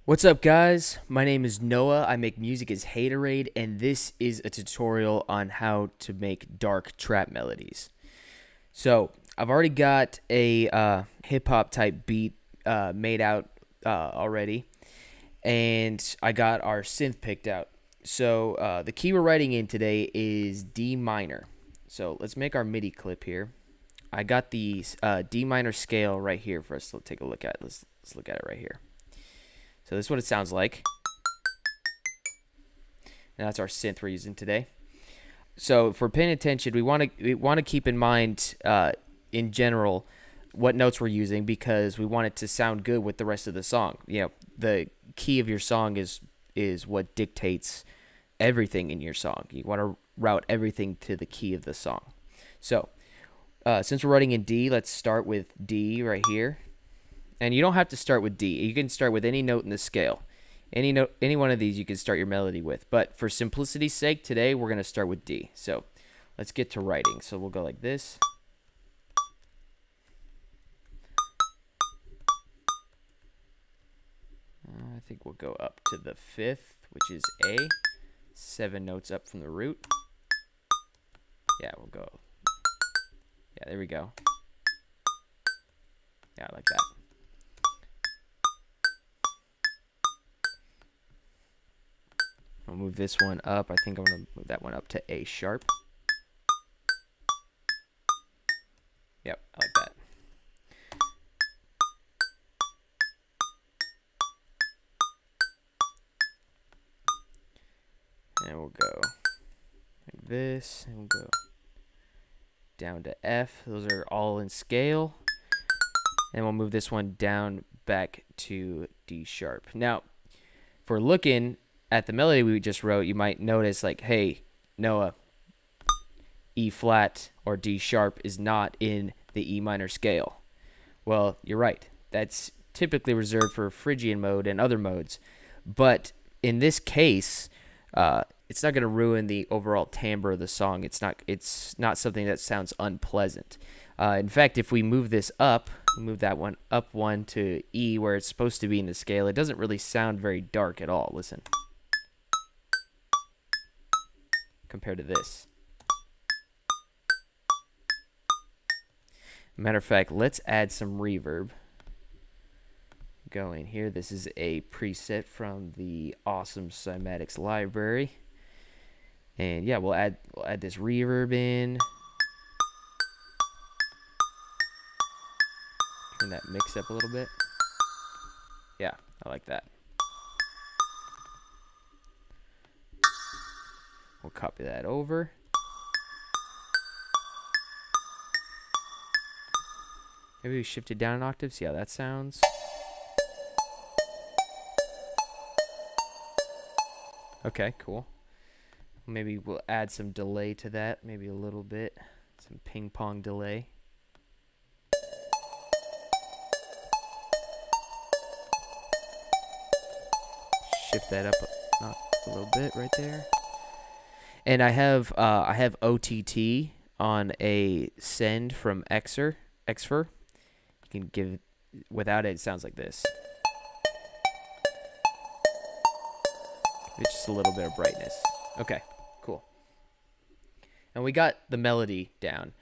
What's up, guys? My name is Noah. I make music as Haterade, and this is a tutorial on how to make dark trap melodies. So I've already got a hip-hop type beat made out already, and I got our synth picked out. So the key we're writing in today is D minor. So let's make our MIDI clip here. I got the D minor scale right here for us to take a look at. Let's look at it right here. So this is what it sounds like. And that's our synth we're using today. So if we're paying attention, we want to keep in mind in general what notes we're using, because we want it to sound good with the rest of the song. You know, the key of your song is what dictates everything in your song. You want to route everything to the key of the song. So since we're writing in D, let's start with D right here. And you don't have to start with D. You can start with any note in the scale. Any one of these you can start your melody with. But for simplicity's sake, today we're going to start with D. So let's get to writing. So we'll go like this. I think we'll go up to the 5th, which is A. 7 notes up from the root. Yeah, we'll go. Yeah, there we go. Yeah, I like that. I'll move this one up. I think I'm going to move that one up to A sharp. Yep, I like that. And we'll go like this, and we'll go down to F. Those are all in scale. And we'll move this one down back to D sharp. Now, if we're looking at the melody we just wrote, you might notice like, hey, Noah, E flat or D sharp is not in the E minor scale. Well, you're right. That's typically reserved for Phrygian mode and other modes. But in this case, it's not going to ruin the overall timbre of the song. It's not something that sounds unpleasant. In fact, if we move this up, move that one up one to E where it's supposed to be in the scale, it doesn't really sound very dark at all. Listen. Compared to this. Matter of fact, let's add some reverb. Go in here. This is a preset from the awesome Cymatics library. And yeah, we'll add this reverb in. Turn that mix up a little bit. Yeah, I like that. We'll copy that over. Maybe we shift it down an octave. See how that sounds. Okay, cool. Maybe we'll add some delay to that. Maybe a little bit. Some ping pong delay. Shift that up a little bit right there. And I have OTT on a send from Xfer. You can give, without it sounds like this. It's just a little bit of brightness. Okay, cool. And we got the melody down.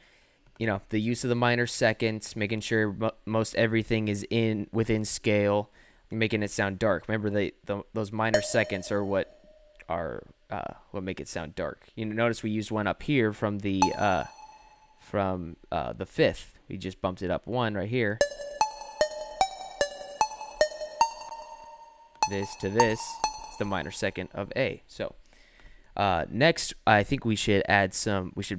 You know, the use of the minor seconds, making sure most everything is within scale, making it sound dark. Remember, those minor seconds are what make it sound dark. You know, notice we used one up here from the 5th. We just bumped it up one right here. This to this. It's the minor second of A. So next, I think we should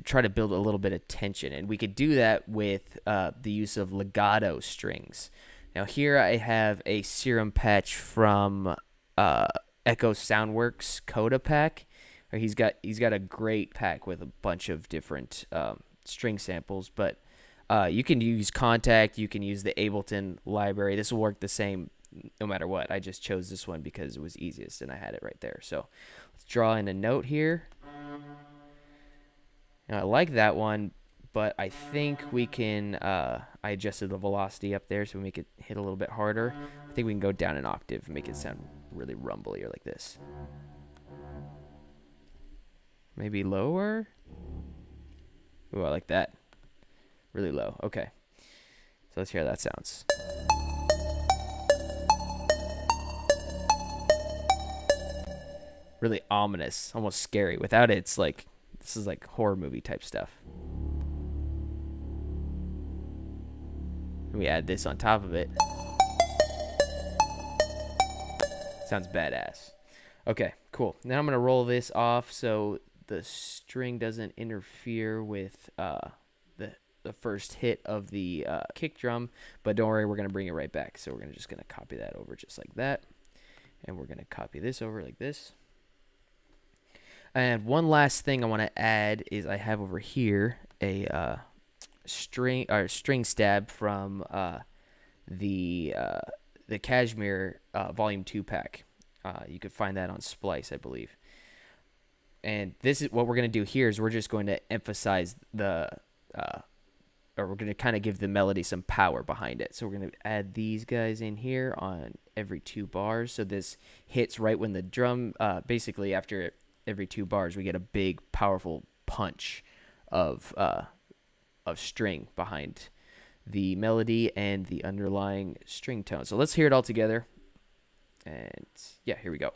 try to build a little bit of tension, and we could do that with the use of legato strings. Now here I have a Serum patch from Echo Soundworks Coda pack. He's got a great pack with a bunch of different string samples, but you can use Contact, you can use the Ableton library. This will work the same no matter what. I just chose this one because it was easiest and I had it right there. So let's draw in a note here. And I like that one, but I think we can, I adjusted the velocity up there so we make it hit a little bit harder. I think we can go down an octave and make it sound really rumbly or like this. Maybe lower? Ooh, I like that. Really low. Okay. So let's hear how that sounds. Really ominous, almost scary. Without it, it's like, this is like horror movie type stuff. And we add this on top of it. Sounds badass. Okay, cool. Now I'm going to roll this off so the string doesn't interfere with the first hit of the kick drum, but don't worry, we're going to bring it right back. So we're just going to copy that over just like that, and we're going to copy this over like this. And one last thing I want to add is I have over here a string stab from the Cashmere Volume 2 pack. You could find that on Splice, I believe. And this is what we're going to do here is we're just going to emphasize the or we're going to kind of give the melody some power behind it. So we're going to add these guys in here on every 2 bars. So this hits right when the drum, basically after every 2 bars, we get a big, powerful punch of string behind the melody and the underlying string tone. So let's hear it all together. And yeah, here we go.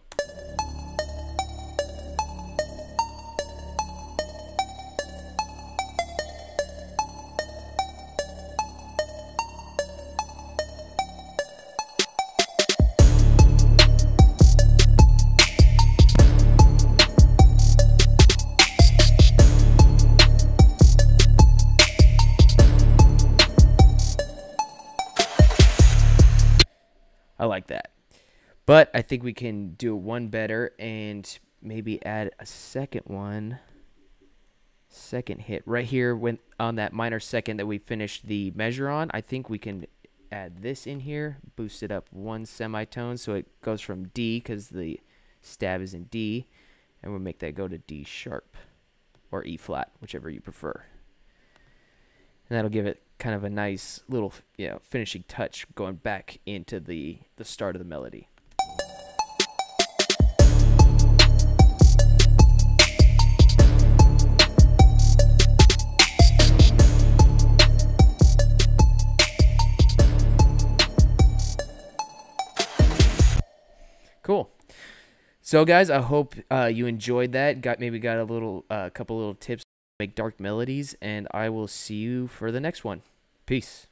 I like that. But I think we can do one better and maybe add a second hit right here when on that minor second that we finished the measure on. I think we can add this in here, boost it up 1 semitone so it goes from D because the stab is in D, and we'll make that go to D sharp or E flat, whichever you prefer. And that'll give it kind of a nice little, finishing touch going back into the start of the melody. Cool. So guys, I hope you enjoyed that. Maybe got a little, couple little tips to make dark melodies, and I will see you for the next one. Peace.